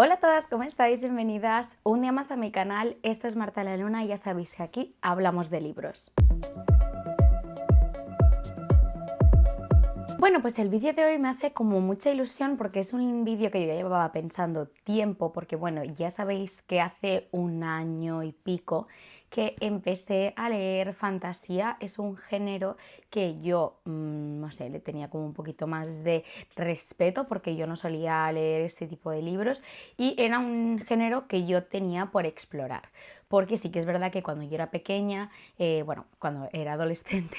Hola a todas, ¿cómo estáis? Bienvenidas un día más a mi canal. Esto es Marta la Luna y ya sabéis que aquí hablamos de libros. Bueno, pues el vídeo de hoy me hace como mucha ilusión porque es un vídeo que yo ya llevaba pensando tiempo, porque bueno, ya sabéis que hace un año y pico que empecé a leer fantasía. Es un género que yo, no sé, le tenía como un poquito más de respeto porque yo no solía leer este tipo de libros y era un género que yo tenía por explorar. Porque sí que es verdad que cuando yo era pequeña, bueno, cuando era adolescente,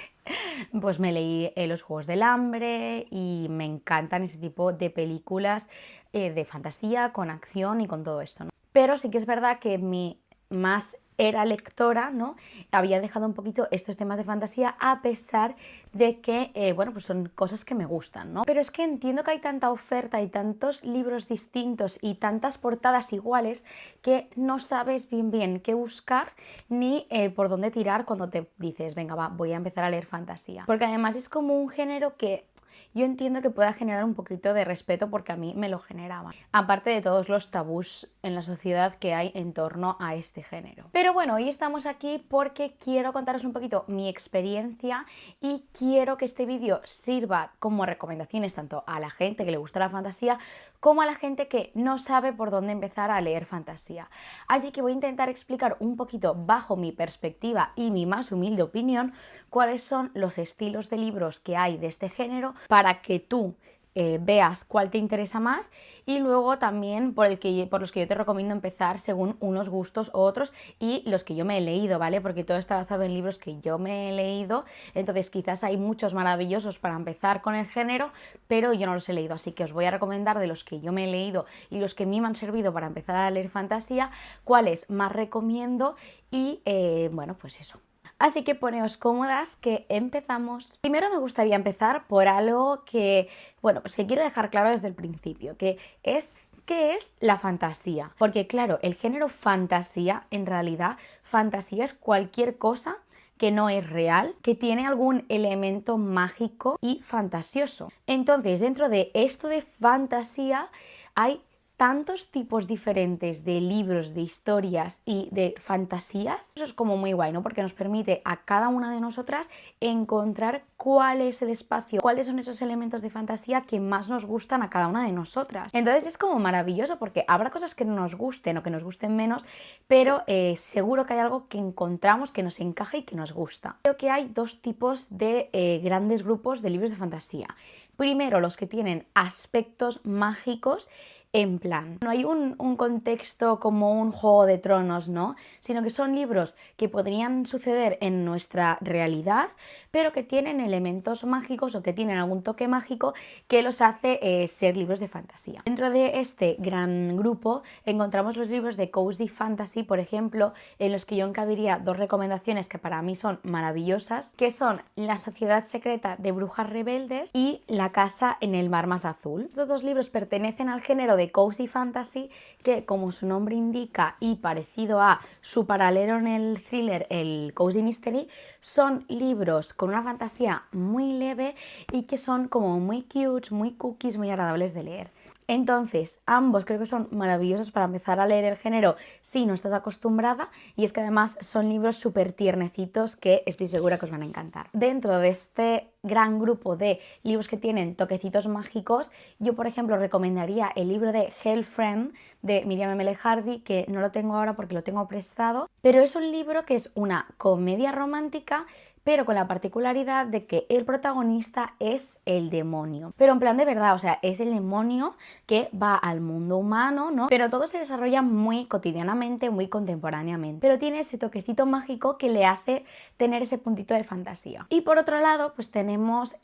pues me leí Los Juegos del Hambre y me encantan ese tipo de películas de fantasía, con acción y con todo esto, ¿no? Pero sí que es verdad que mi más era lectora, ¿no? Había dejado un poquito estos temas de fantasía a pesar de que, bueno, pues son cosas que me gustan, ¿no? Pero es que entiendo que hay tanta oferta y tantos libros distintos y tantas portadas iguales que no sabes bien qué buscar ni por dónde tirar cuando te dices, venga, va, voy a empezar a leer fantasía. Porque además es como un género que yo entiendo que pueda generar un poquito de respeto porque a mí me lo generaba. Aparte de todos los tabús en la sociedad que hay en torno a este género. Pero bueno, hoy estamos aquí porque quiero contaros un poquito mi experiencia y quiero que este vídeo sirva como recomendaciones tanto a la gente que le gusta la fantasía como a la gente que no sabe por dónde empezar a leer fantasía. Así que voy a intentar explicar un poquito bajo mi perspectiva y mi más humilde opinión cuáles son los estilos de libros que hay de este género para que tú veas cuál te interesa más y luego también por los que yo te recomiendo empezar según unos gustos u otros y los que yo me he leído, ¿vale? Porque todo está basado en libros que yo me he leído, entonces quizás hay muchos maravillosos para empezar con el género, pero yo no los he leído, así que os voy a recomendar de los que yo me he leído y los que a mí me han servido para empezar a leer fantasía, cuáles más recomiendo y bueno, pues eso. Así que poneos cómodas que empezamos. Primero me gustaría empezar por algo que, bueno, pues que quiero dejar claro desde el principio, que es ¿qué es la fantasía? Porque claro, el género fantasía, en realidad, fantasía es cualquier cosa que no es real, que tiene algún elemento mágico y fantasioso. Entonces, dentro de esto de fantasía hay tantos tipos diferentes de libros, de historias y de fantasías. Eso es como muy guay, ¿no? Porque nos permite a cada una de nosotras encontrar cuál es el espacio, cuáles son esos elementos de fantasía que más nos gustan a cada una de nosotras. Entonces es como maravilloso porque habrá cosas que no nos gusten o que nos gusten menos, pero seguro que hay algo que encontramos que nos encaja y que nos gusta. Creo que hay dos tipos de grandes grupos de libros de fantasía. Primero, los que tienen aspectos mágicos, en plan, no hay un contexto como un Juego de Tronos, ¿no? Sino que son libros que podrían suceder en nuestra realidad, pero que tienen elementos mágicos o que tienen algún toque mágico que los hace ser libros de fantasía. Dentro de este gran grupo encontramos los libros de Cozy Fantasy, por ejemplo, en los que yo encabiría dos recomendaciones que para mí son maravillosas, que son La Sociedad Secreta de Brujas Rebeldes y La Casa en el Mar Más Azul. Estos dos libros pertenecen al género de Cozy Fantasy, que como su nombre indica y parecido a su paralelo en el thriller, el Cozy Mystery, son libros con una fantasía muy leve y que son como muy cute, muy cookies, muy agradables de leer. Entonces, ambos creo que son maravillosos para empezar a leer el género si no estás acostumbrada, y es que además son libros súper tiernecitos que estoy segura que os van a encantar. Dentro de este gran grupo de libros que tienen toquecitos mágicos, yo por ejemplo recomendaría el libro de Hell Friend de Miriam M. Hardy, que no lo tengo ahora porque lo tengo prestado, pero es un libro que es una comedia romántica, pero con la particularidad de que el protagonista es el demonio. Pero en plan de verdad, o sea, es el demonio que va al mundo humano, ¿no? Pero todo se desarrolla muy cotidianamente, muy contemporáneamente. Pero tiene ese toquecito mágico que le hace tener ese puntito de fantasía. Y por otro lado, pues tenemos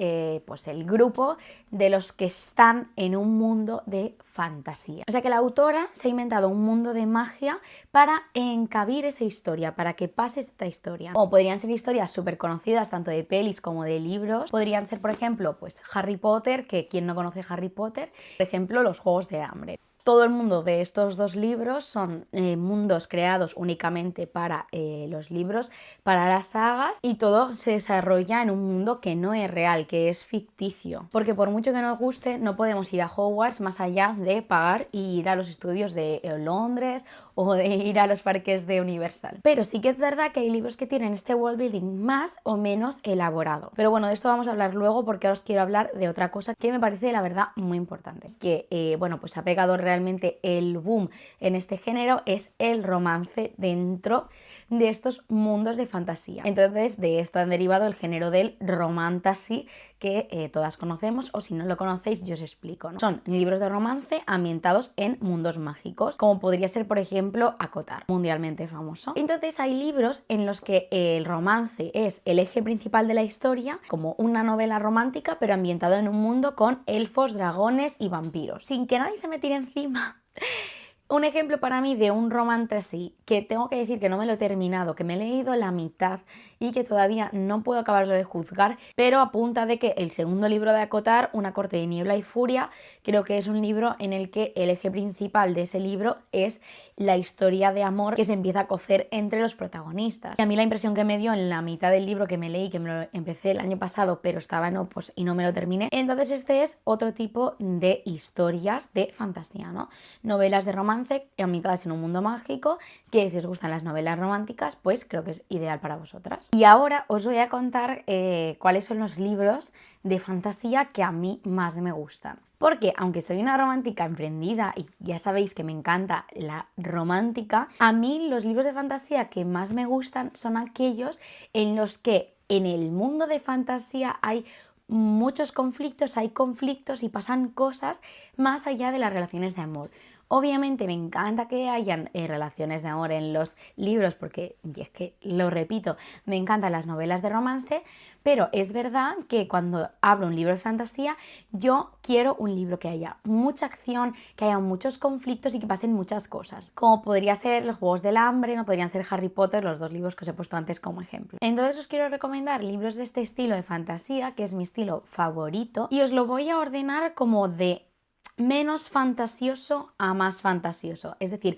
pues el grupo de los que están en un mundo de fantasía. O sea que la autora se ha inventado un mundo de magia para encabir esa historia, para que pase esta historia. O podrían ser historias súper conocidas tanto de pelis como de libros. Podrían ser, por ejemplo, pues Harry Potter, que quien no conoce Harry Potter, por ejemplo, Los Juegos de Hambre. todo el mundo de estos dos libros son mundos creados únicamente para los libros, para las sagas, y todo se desarrolla en un mundo que no es real, que es ficticio. Porque por mucho que nos guste, no podemos ir a Hogwarts más allá de pagar y ir a los estudios de Londres o de ir a los parques de Universal. Pero sí que es verdad que hay libros que tienen este world building más o menos elaborado. Pero bueno, de esto vamos a hablar luego, porque ahora os quiero hablar de otra cosa que me parece la verdad muy importante, que bueno, pues ha pegado realmente el boom en este género, es el romance dentro de estos mundos de fantasía. Entonces de esto han derivado el género del romantasy, que todas conocemos, o si no lo conocéis yo os explico, ¿no? Son libros de romance ambientados en mundos mágicos, como podría ser por ejemplo ACOTAR, mundialmente famoso. Entonces hay libros en los que el romance es el eje principal de la historia, como una novela romántica pero ambientado en un mundo con elfos, dragones y vampiros, sin que nadie se me tire encima. Un ejemplo para mí de un romance así, que tengo que decir que no me lo he terminado, que me he leído la mitad y que todavía no puedo acabarlo de juzgar, pero a punta de que el segundo libro de ACOTAR, Una corte de niebla y furia, creo que es un libro en el que el eje principal de ese libro es la historia de amor que se empieza a cocer entre los protagonistas. Y a mí la impresión que me dio en la mitad del libro que me leí, que me lo empecé el año pasado, pero estaba en Opus y no me lo terminé, entonces este es otro tipo de historias de fantasía, ¿no? Novelas de romance ambientadas en un mundo mágico, que si os gustan las novelas románticas, pues creo que es ideal para vosotras. Y ahora os voy a contar cuáles son los libros de fantasía que a mí más me gustan. Porque aunque soy una romántica emprendida y ya sabéis que me encanta la romántica, a mí los libros de fantasía que más me gustan son aquellos en los que en el mundo de fantasía hay muchos conflictos, hay conflictos y pasan cosas más allá de las relaciones de amor. Obviamente me encanta que hayan relaciones de amor en los libros, porque, y es que lo repito, me encantan las novelas de romance, pero es verdad que cuando abro un libro de fantasía yo quiero un libro que haya mucha acción, que haya muchos conflictos y que pasen muchas cosas, como podría ser Los Juegos del Hambre, no podrían ser Harry Potter, los dos libros que os he puesto antes como ejemplo. Entonces os quiero recomendar libros de este estilo de fantasía, que es mi estilo favorito, y os lo voy a ordenar como de menos fantasioso a más fantasioso, es decir,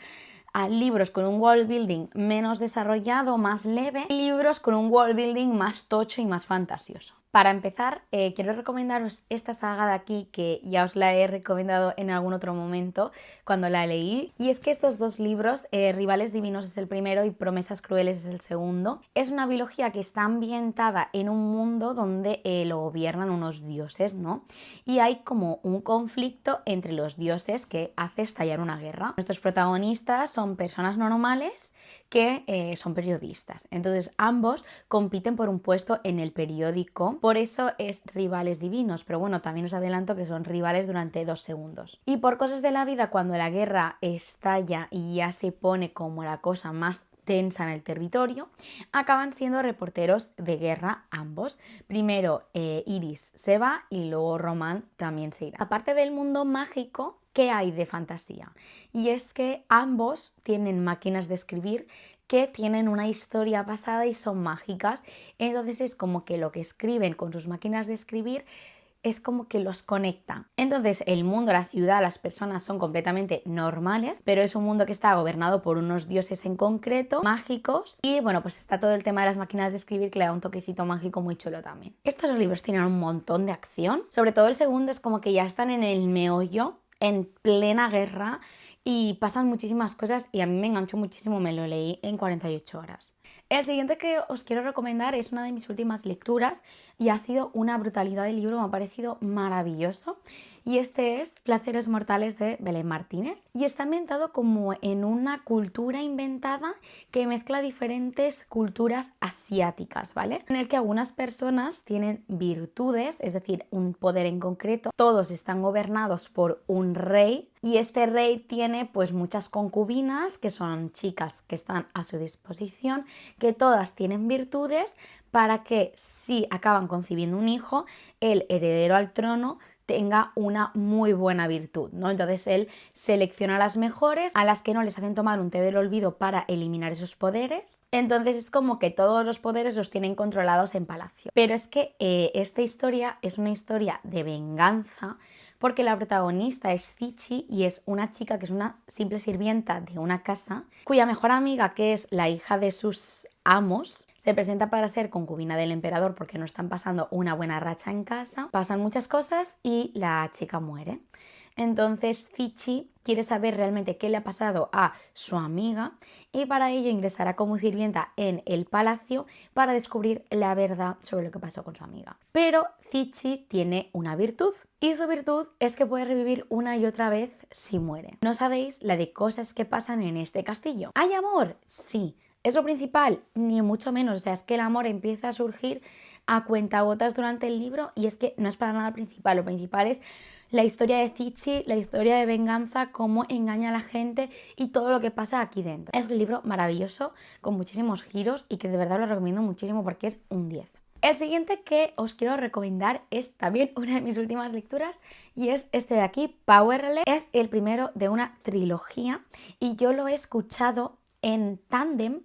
a libros con un world building menos desarrollado, más leve, y libros con un world building más tocho y más fantasioso. Para empezar, quiero recomendaros esta saga de aquí, que ya os la he recomendado en algún otro momento cuando la leí, y es que estos dos libros, Rivales Divinos es el primero y Promesas Crueles es el segundo, es una biología que está ambientada en un mundo donde lo gobiernan unos dioses, ¿no? Y hay como un conflicto entre los dioses que hace estallar una guerra. Nuestros protagonistas son personas normales que son periodistas, entonces ambos compiten por un puesto en el periódico. Por eso es Rivales Divinos, pero bueno, también os adelanto que son rivales durante 2 segundos. Y por cosas de la vida, cuando la guerra estalla y ya se pone como la cosa más tensa en el territorio, acaban siendo reporteros de guerra ambos. Primero Iris se va y luego Román también se irá. Aparte del mundo mágico, ¿qué hay de fantasía? Y es que ambos tienen máquinas de escribir que tienen una historia pasada y son mágicas, entonces es como que lo que escriben con sus máquinas de escribir es como que los conecta. Entonces el mundo, la ciudad, las personas son completamente normales, pero es un mundo que está gobernado por unos dioses en concreto, mágicos, y bueno, pues está todo el tema de las máquinas de escribir que le da un toquecito mágico muy chulo también. Estos libros tienen un montón de acción, sobre todo el segundo es como que ya están en el meollo, en plena guerra, y pasan muchísimas cosas y a mí me enganchó muchísimo, me lo leí en 48 horas. El siguiente que os quiero recomendar es una de mis últimas lecturas y ha sido una brutalidad de libro, me ha parecido maravilloso, y este es Placeres Mortales de Belén Martínez, y está ambientado como en una cultura inventada que mezcla diferentes culturas asiáticas, ¿vale? En el que algunas personas tienen virtudes, es decir, un poder en concreto, todos están gobernados por un rey, y este rey tiene pues muchas concubinas que son chicas que están a su disposición, que todas tienen virtudes para que si acaban concibiendo un hijo, el heredero al trono tenga una muy buena virtud, ¿no? Entonces él selecciona a las mejores, a las que no les hacen tomar un té del olvido para eliminar esos poderes. Entonces es como que todos los poderes los tienen controlados en palacio. Pero es que esta historia es una historia de venganza, porque la protagonista es Zichi y es una chica que es una simple sirvienta de una casa, cuya mejor amiga, que es la hija de sus amos, se presenta para ser concubina del emperador porque no están pasando una buena racha en casa, pasan muchas cosas y la chica muere. Entonces Zichi quiere saber realmente qué le ha pasado a su amiga y para ello ingresará como sirvienta en el palacio para descubrir la verdad sobre lo que pasó con su amiga. Pero Zichi tiene una virtud y su virtud es que puede revivir una y otra vez si muere. No sabéis la de cosas que pasan en este castillo. ¿Hay amor? Sí. ¿Es lo principal? Ni mucho menos. O sea, es que el amor empieza a surgir a cuentagotas durante el libro y es que no es para nada principal. Lo principal es la historia de Zichi, la historia de venganza, cómo engaña a la gente y todo lo que pasa aquí dentro. Es un libro maravilloso, con muchísimos giros y que de verdad lo recomiendo muchísimo porque es un 10. El siguiente que os quiero recomendar es también una de mis últimas lecturas y es este de aquí, Powerless. Es el primero de una trilogía y yo lo he escuchado en tándem.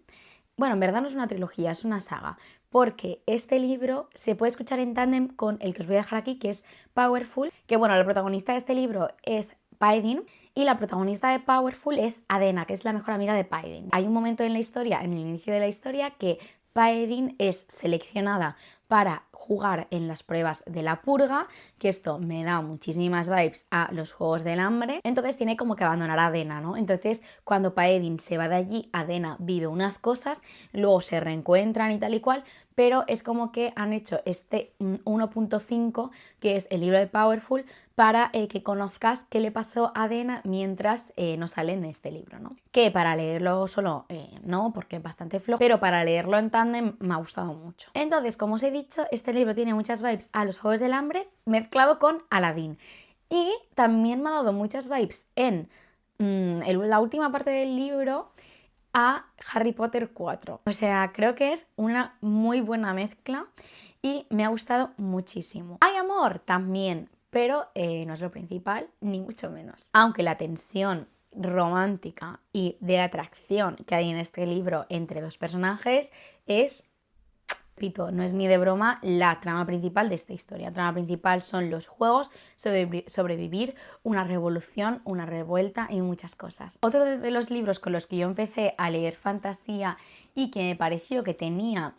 Bueno, en verdad no es una trilogía, es una saga, porque este libro se puede escuchar en tándem con el que os voy a dejar aquí, que es Powerful, que bueno, la protagonista de este libro es Paedin y la protagonista de Powerful es Adena, que es la mejor amiga de Paedin. Hay un momento en la historia, en el inicio de la historia, que Paedin es seleccionada para jugar en las pruebas de la purga, que esto me da muchísimas vibes a los Juegos del Hambre, entonces tiene como que abandonar a Adena, ¿no? Entonces cuando Paedin se va de allí, Adena vive unas cosas, luego se reencuentran y tal y cual, pero es como que han hecho este 1.5, que es el libro de Powerful, para que conozcas qué le pasó a Adena mientras no sale en este libro, ¿no? Que para leerlo solo no, porque es bastante flojo, pero para leerlo en tándem me ha gustado mucho. Entonces, como os he dicho, este libro tiene muchas vibes a los Juegos del Hambre mezclado con Aladdin. Y también me ha dado muchas vibes en la última parte del libro a Harry Potter 4. O sea, creo que es una muy buena mezcla y me ha gustado muchísimo. ¿Hay amor? También, pero no es lo principal, ni mucho menos. Aunque la tensión romántica y de atracción que hay en este libro entre dos personajes es... Pito, no es ni de broma la trama principal de esta historia. La trama principal son los juegos, sobrevivir, una revolución, una revuelta y muchas cosas. Otro de los libros con los que yo empecé a leer fantasía y que me pareció que tenía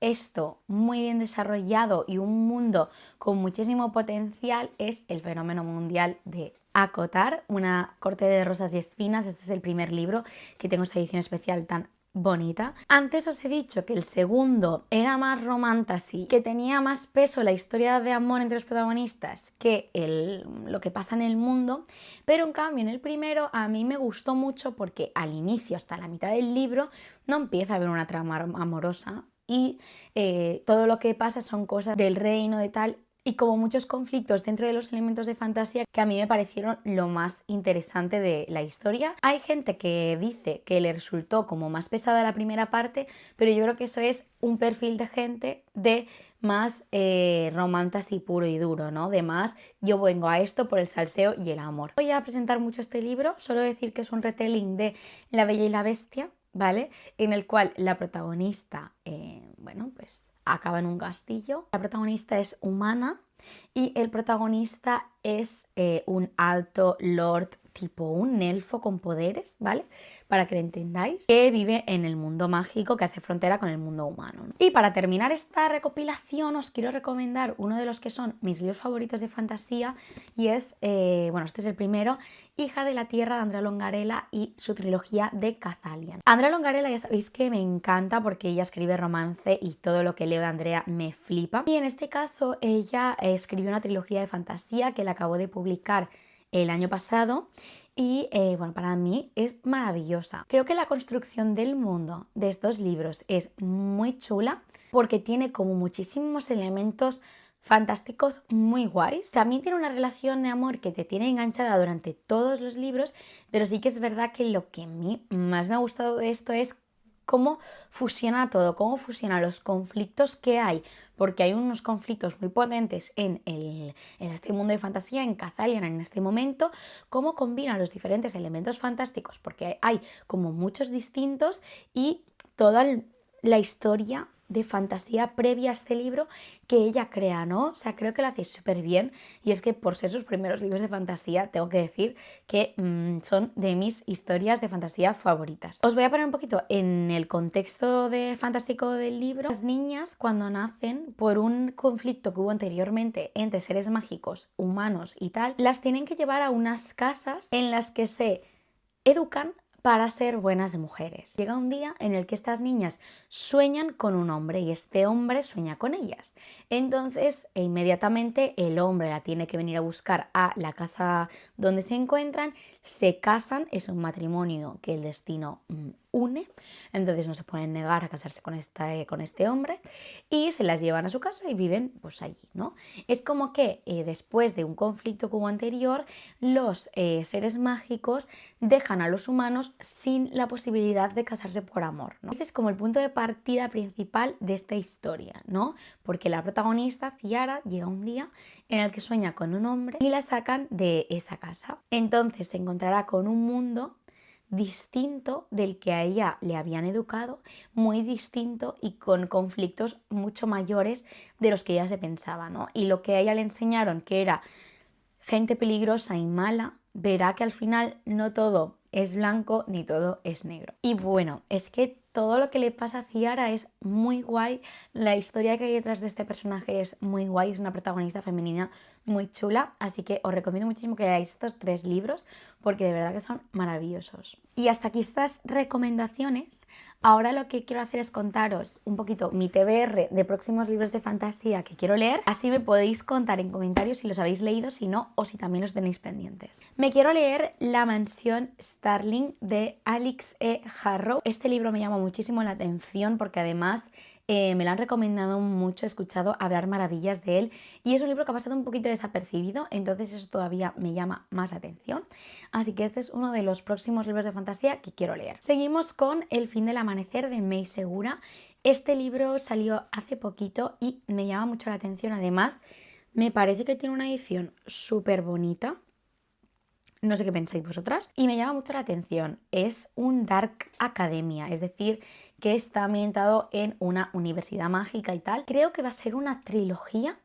esto muy bien desarrollado y un mundo con muchísimo potencial es El fenómeno mundial de ACOTAR, una corte de rosas y espinas. Este es el primer libro que tengo esta edición especial tan bonita. Antes os he dicho que el segundo era más romantasy, que tenía más peso la historia de amor entre los protagonistas que lo que pasa en el mundo, pero en cambio en el primero a mí me gustó mucho porque al inicio, hasta la mitad del libro, no empieza a haber una trama amorosa y todo lo que pasa son cosas del reino de tal y como muchos conflictos dentro de los elementos de fantasía que a mí me parecieron lo más interesante de la historia. Hay gente que dice que le resultó como más pesada la primera parte, pero yo creo que eso es un perfil de gente de más romantasy puro y duro, ¿no? De más, yo vengo a esto por el salseo y el amor. Voy a presentar mucho este libro, solo decir que es un retelling de La Bella y la Bestia, ¿vale? En el cual la protagonista, bueno, pues acaba en un castillo. La protagonista es humana y el protagonista es un alto lord, tipo un elfo con poderes, ¿vale? Para que lo entendáis, que vive en el mundo mágico que hace frontera con el mundo humano, ¿no? Y para terminar esta recopilación os quiero recomendar uno de los que son mis libros favoritos de fantasía y es, bueno, este es el primero, Hija de la Tierra de Andrea Longarella y su trilogía de Cathalian. Andrea Longarella ya sabéis que me encanta porque ella escribe romance y todo lo que leo de Andrea me flipa. Y en este caso ella escribió una trilogía de fantasía que la acabó de publicar el año pasado y bueno, para mí es maravillosa. Creo que la construcción del mundo de estos libros es muy chula porque tiene como muchísimos elementos fantásticos muy guays. También tiene una relación de amor que te tiene enganchada durante todos los libros, pero sí que es verdad que lo que a mí más me ha gustado de esto es cómo fusiona todo, cómo fusiona los conflictos que hay, porque hay unos conflictos muy potentes en este mundo de fantasía, en Cathalian en este momento, cómo combina los diferentes elementos fantásticos, porque hay como muchos distintos y toda la historia de fantasía previa a este libro que ella crea, ¿no? O sea, creo que lo hace súper bien y es que por ser sus primeros libros de fantasía tengo que decir que son de mis historias de fantasía favoritas. Os voy a poner un poquito en el contexto fantástico del libro. Las niñas cuando nacen, por un conflicto que hubo anteriormente entre seres mágicos, humanos y tal, las tienen que llevar a unas casas en las que se educan para ser buenas mujeres. Llega un día en el que estas niñas sueñan con un hombre y este hombre sueña con ellas. Entonces, inmediatamente el hombre la tiene que venir a buscar a la casa donde se encuentran, se casan, es un matrimonio que el destino une, entonces no se pueden negar a casarse con este hombre y se las llevan a su casa y viven pues allí, ¿no? Es como que después de un conflicto que hubo anterior, los seres mágicos dejan a los humanos sin la posibilidad de casarse por amor, ¿no? Este es como el punto de partida principal de esta historia, ¿no? Porque la protagonista, Ciara, llega un día en el que sueña con un hombre y la sacan de esa casa. Entonces se encontrará con un mundo distinto del que a ella le habían educado, muy distinto y con conflictos mucho mayores de los que ella se pensaba, ¿no? Y lo que a ella le enseñaron, que era gente peligrosa y mala, verá que al final no todo es blanco ni todo es negro. Y bueno, es que todo lo que le pasa a Ciara es muy guay, la historia que hay detrás de este personaje es muy guay, es una protagonista femenina muy chula, así que os recomiendo muchísimo que leáis estos 3 libros porque de verdad que son maravillosos. Y hasta aquí estas recomendaciones. Ahora lo que quiero hacer es contaros un poquito mi TBR de próximos libros de fantasía que quiero leer, así me podéis contar en comentarios si los habéis leído, si no, o si también los tenéis pendientes. Me quiero leer La mansión Starling de Alix E. Harrow. Este libro me llama muchísimo la atención porque además me lo han recomendado mucho, he escuchado hablar maravillas de él y es un libro que ha pasado un poquito desapercibido, entonces eso todavía me llama más atención. Así que este es uno de los próximos libros de fantasía que quiero leer. Seguimos con El fin del amanecer de May Segura. Este libro salió hace poquito y me llama mucho la atención. Además, me parece que tiene una edición súper bonita. No sé qué pensáis vosotras. Y me llama mucho la atención. Es un Dark Academia, es decir, que está ambientado en una universidad mágica y tal. Creo que va a ser una trilogía,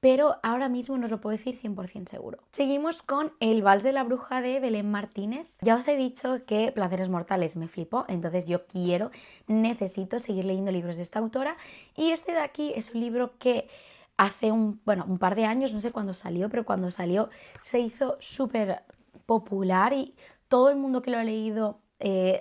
pero ahora mismo no os lo puedo decir 100% seguro. Seguimos con El vals de la bruja de Belén Martínez. Ya os he dicho que Placeres mortales me flipó, entonces yo necesito seguir leyendo libros de esta autora. Y este de aquí es un libro que hace un par de años, no sé cuándo salió, pero cuando salió se hizo súper popular y todo el mundo que lo ha leído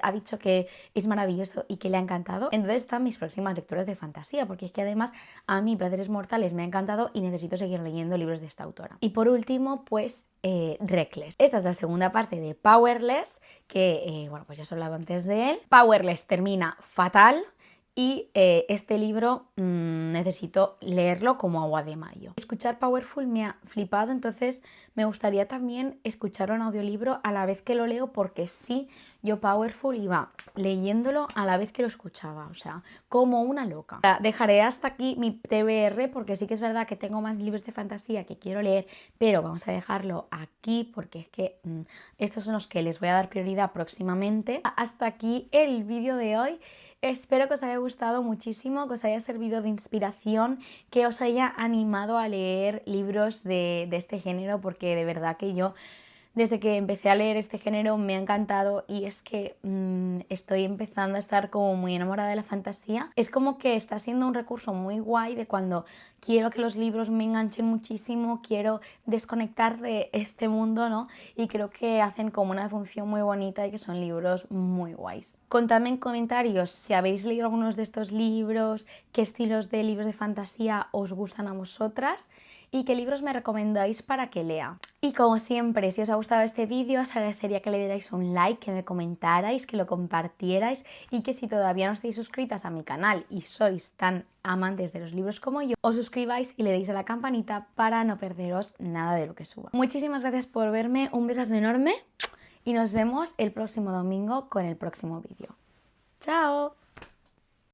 ha dicho que es maravilloso y que le ha encantado. Entonces están mis próximas lecturas de fantasía, porque es que además a mí Placeres mortales me ha encantado y necesito seguir leyendo libros de esta autora. Y por último, pues Reckless. Esta es la segunda parte de Powerless, que bueno, pues ya os he hablado antes de él. Powerless termina fatal. Y este libro necesito leerlo como agua de mayo. Escuchar Powerful me ha flipado, entonces me gustaría también escucharlo en audiolibro a la vez que lo leo, porque sí, yo Powerful iba leyéndolo a la vez que lo escuchaba, o sea, como una loca. Dejaré hasta aquí mi TBR porque sí que es verdad que tengo más libros de fantasía que quiero leer, pero vamos a dejarlo aquí porque es que estos son los que les voy a dar prioridad próximamente. Hasta aquí el vídeo de hoy. Espero que os haya gustado muchísimo, que os haya servido de inspiración, que os haya animado a leer libros de este género, porque de verdad que yo desde que empecé a leer este género me ha encantado y es que estoy empezando a estar como muy enamorada de la fantasía. Es como que está siendo un recurso muy guay de cuando quiero que los libros me enganchen muchísimo, quiero desconectar de este mundo, ¿no? Y creo que hacen como una función muy bonita y que son libros muy guays. Contadme en comentarios si habéis leído algunos de estos libros, qué estilos de libros de fantasía os gustan a vosotras y qué libros me recomendáis para que lea. Y como siempre, si os ha gustado este vídeo, os agradecería que le dierais un like, que me comentarais, que lo compartierais y que si todavía no estáis suscritas a mi canal y sois tan amantes de los libros como yo, os suscribáis y le deis a la campanita para no perderos nada de lo que suba. Muchísimas gracias por verme, un besazo enorme y nos vemos el próximo domingo con el próximo vídeo. ¡Chao!